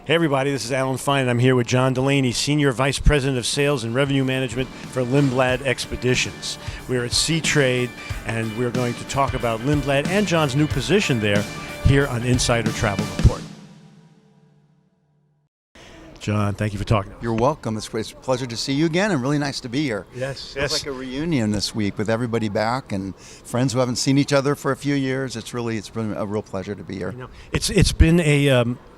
Hey everybody, this is Alan Fine, and I'm here with John Delaney, Senior Vice President of Sales and Revenue Management for Lindblad Expeditions. We're at Sea Trade, and we're going to talk about Lindblad and John's new position there here on Insider Travel Report. John, thank you for talking. You're welcome. It's a pleasure to see you again, and really nice to be here. Yes. It's like a reunion this week with everybody back and friends who haven't seen each other for a few years. It's been a real pleasure to be here. It's been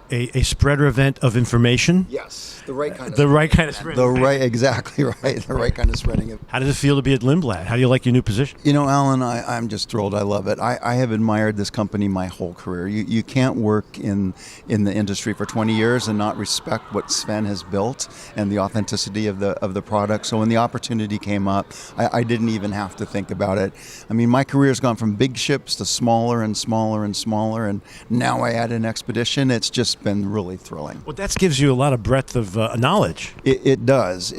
a spreader event of information. Yes, the right kind of the right kind of spreading. Exactly right. The right kind of spreading. How does it feel to be at Lindblad? How do you like your new position? You know, Alan, I'm just thrilled. I love it. I have admired this company my whole career. You can't work in the industry for 20 years and not respect what Sven has built and the authenticity of the product. So when the opportunity came up, I didn't even have to think about it. I mean, my career has gone from big ships to smaller and smaller and smaller, and now I add an expedition. It's just been really thrilling. Well, that gives you a lot of breadth of knowledge. It does.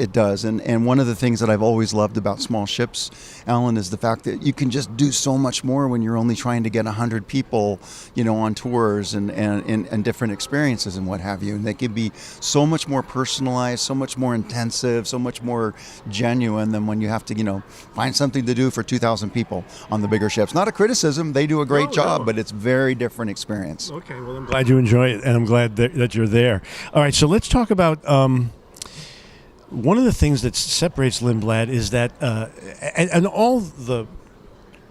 And one of the things that I've always loved about small ships, Alan, is the fact that you can just do so much more when you're only trying to get 100 people, on tours and different experiences and what have you. And they can be so much more personalized, so much more intensive, so much more genuine than when you have to, find something to do for 2,000 people on the bigger ships. Not a criticism. They do a great job, but it's very different experience. Okay, well, I'm glad you enjoy it, and I'm glad that you're there. All right, so let's talk about one of the things that separates Lindblad is that, and all the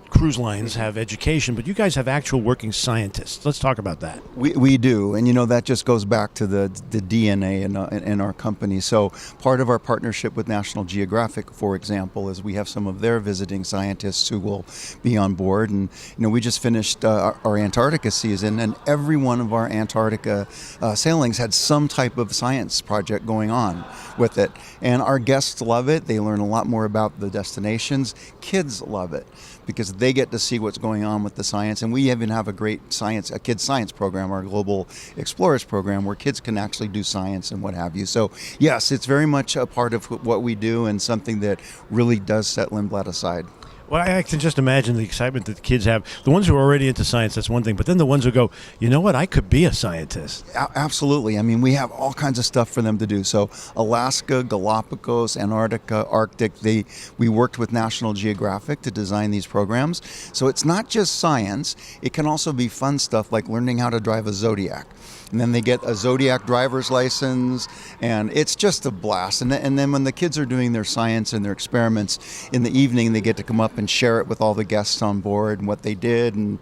cruise lines have education, but you guys have actual working scientists. Let's talk about that. We do, and that just goes back to the DNA in our company. So part of our partnership with National Geographic, for example, is we have some of their visiting scientists who will be on board. And we just finished our Antarctica season, and every one of our Antarctica sailings had some type of science project going on with it. And our guests love it. They learn a lot more about the destinations. Kids love it because they get to see what's going on with the science. And we even have a kids science program, our Global Explorers program, where kids can actually do science and what have you. So yes, it's very much a part of what we do and something that really does set Lindblad aside. Well, I can just imagine the excitement that the kids have. The ones who are already into science, that's one thing. But then the ones who go, you know what, I could be a scientist. Absolutely. I mean, we have all kinds of stuff for them to do. So Alaska, Galapagos, Antarctica, Arctic, we worked with National Geographic to design these programs. So it's not just science. It can also be fun stuff like learning how to drive a Zodiac. And then they get a Zodiac driver's license, and it's just a blast. And then when the kids are doing their science and their experiments in the evening, they get to come up and share it with all the guests on board and what they did, and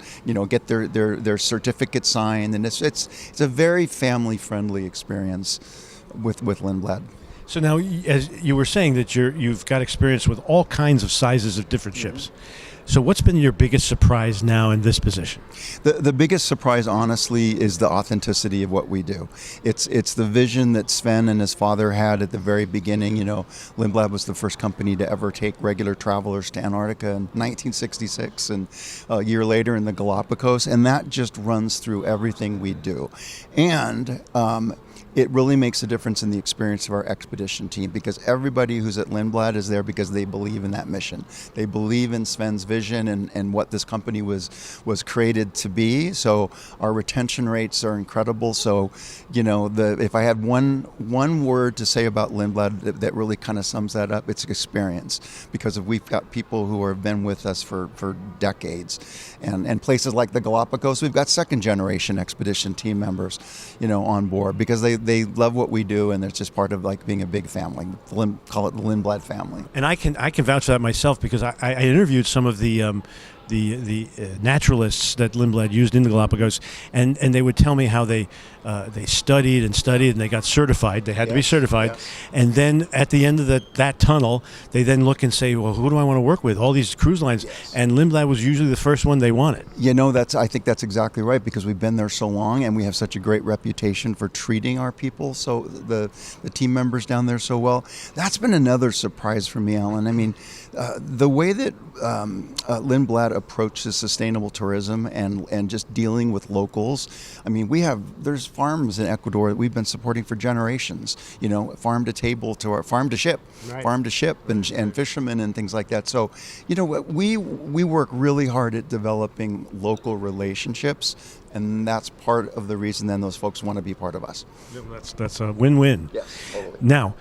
get their certificate signed. And it's a very family-friendly experience with Lindblad. So now, as you were saying, that you've got experience with all kinds of sizes of different ships. So what's been your biggest surprise now in this position? The biggest surprise, honestly, is the authenticity of what we do. It's the vision that Sven and his father had at the very beginning. Lindblad was the first company to ever take regular travelers to Antarctica in 1966, and a year later in the Galapagos, and that just runs through everything we do. And it really makes a difference in the experience of our expedition team, because everybody who's at Lindblad is there because they believe in that mission. They believe in Sven's vision and what this company was created to be. So our retention rates are incredible. So, if I had one word to say about Lindblad that really kind of sums that up, it's experience. Because we've got people who have been with us for decades. And places like the Galapagos, we've got second generation expedition team members, on board, because they love what we do, and it's just part of like being a big family. Call it the Lindblad family. And I can vouch for that myself, because I interviewed some of the naturalists that Lindblad used in the Galapagos, and they would tell me how they studied and they got certified. They had to be certified, and then at the end of that tunnel, they then look and say, well, who do I want to work with? All these cruise lines, and Lindblad was usually the first one they wanted. I think that's exactly right, because we've been there so long, and we have such a great reputation for treating our people, so the team members down there so well. That's been another surprise for me, Alan. I mean, The way that Lindblad approaches sustainable tourism and just dealing with locals, I mean, there's farms in Ecuador that we've been supporting for generations, farm to table to our farm to ship, Right. farm to ship and fishermen and things like that. So, we work really hard at developing local relationships, and that's part of the reason then those folks want to be part of us. That's a win-win. Yes, totally. Now,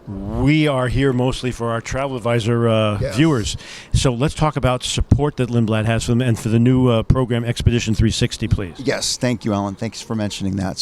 we are here mostly for our travel advisor Yes. viewers. So let's talk about support that Lindblad has for them and for the new program Expedition 360, please. Yes, thank you, Alan. Thanks for mentioning that.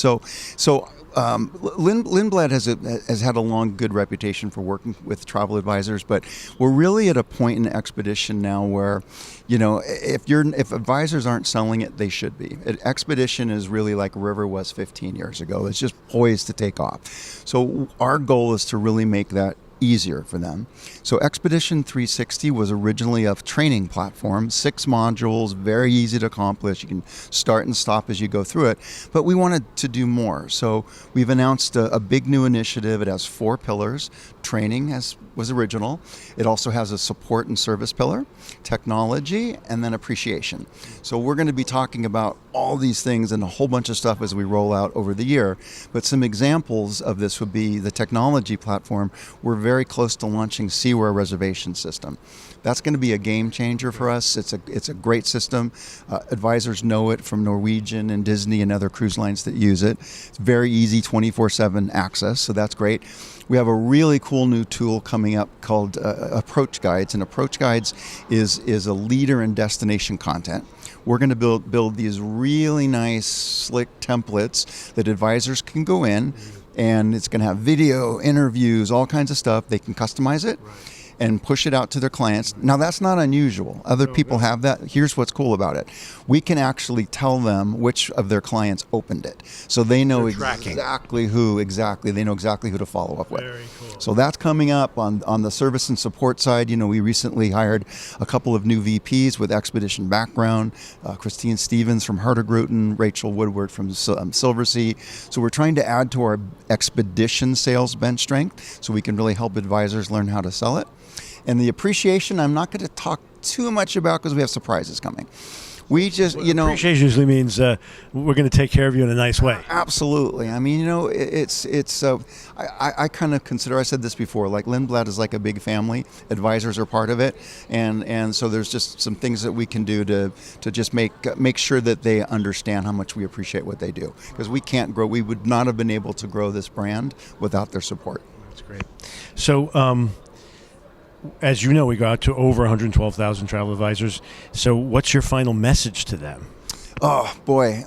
Lindblad has had a long, good reputation for working with travel advisors, but we're really at a point in Expedition now where, if advisors aren't selling it, they should be. Expedition is really like River was 15 years ago. It's just poised to take off. So our goal is to really make that easier for them. So Expedition 360 was originally a training platform, 6 modules, very easy to accomplish. You can start and stop as you go through it, but we wanted to do more. So we've announced a big new initiative. It has 4 pillars. Training was original. It also has a support and service pillar, technology, and then appreciation. So we're going to be talking about all these things and a whole bunch of stuff as we roll out over the year. But some examples of this would be the technology platform. We're very close to launching Seaware reservation system. That's going to be a game changer for us. It's a great system. Advisors know it from Norwegian and Disney and other cruise lines that use it. It's very easy 24/7 access, so that's great. We have a really cool new tool coming up called Approach Guides, and Approach Guides is a leader in destination content. We're going to build these really nice, slick templates that advisors can go in, and it's going to have video, interviews, all kinds of stuff. They can customize it. Right. And push it out to their clients. Now, that's not unusual. Other people have that. Here's what's cool about it. We can actually tell them which of their clients opened it. So they know exactly who to follow up with. Very cool. So that's coming up on the service and support side. We recently hired a couple of new VPs with Expedition background, Christine Stevens from Hurtigruten, Rachel Woodward from Silversea. So we're trying to add to our Expedition sales bench strength so we can really help advisors learn how to sell it. And the appreciation, I'm not going to talk too much about because we have surprises coming. We just, appreciation usually means we're going to take care of you in a nice way. Absolutely. I mean, I kind of consider, I said this before, like Lindblad is like a big family. Advisors are part of it, and so there's just some things that we can do to just make sure that they understand how much we appreciate what they do, because we can't grow. We would not have been able to grow this brand without their support. That's great. So. As you know, we go out to over 112,000 travel advisors. So what's your final message to them? Oh, boy.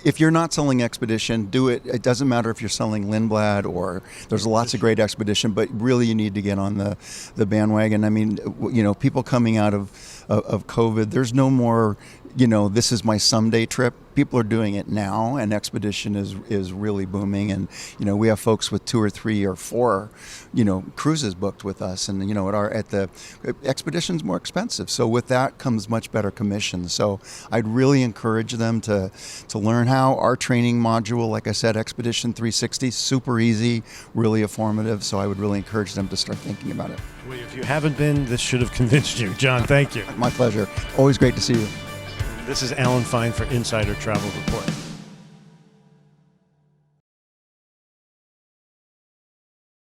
If you're not selling Expedition, do it. It doesn't matter if you're selling Lindblad or there's lots of great Expedition, but really you need to get on the bandwagon. I mean, people coming out of COVID, there's no more, this is my someday trip. People are doing it now, and Expedition is really booming. And we have folks with 2 or 3 or 4, cruises booked with us. And at the Expedition's more expensive, so with that comes much better commission. So I'd really encourage them to learn how. Our training module, like I said, Expedition 360, super easy, really informative. So I would really encourage them to start thinking about it. Well, if you haven't been, this should have convinced you. John, thank you. My pleasure. Always great to see you. This is Alan Fine for Insider Travel Report.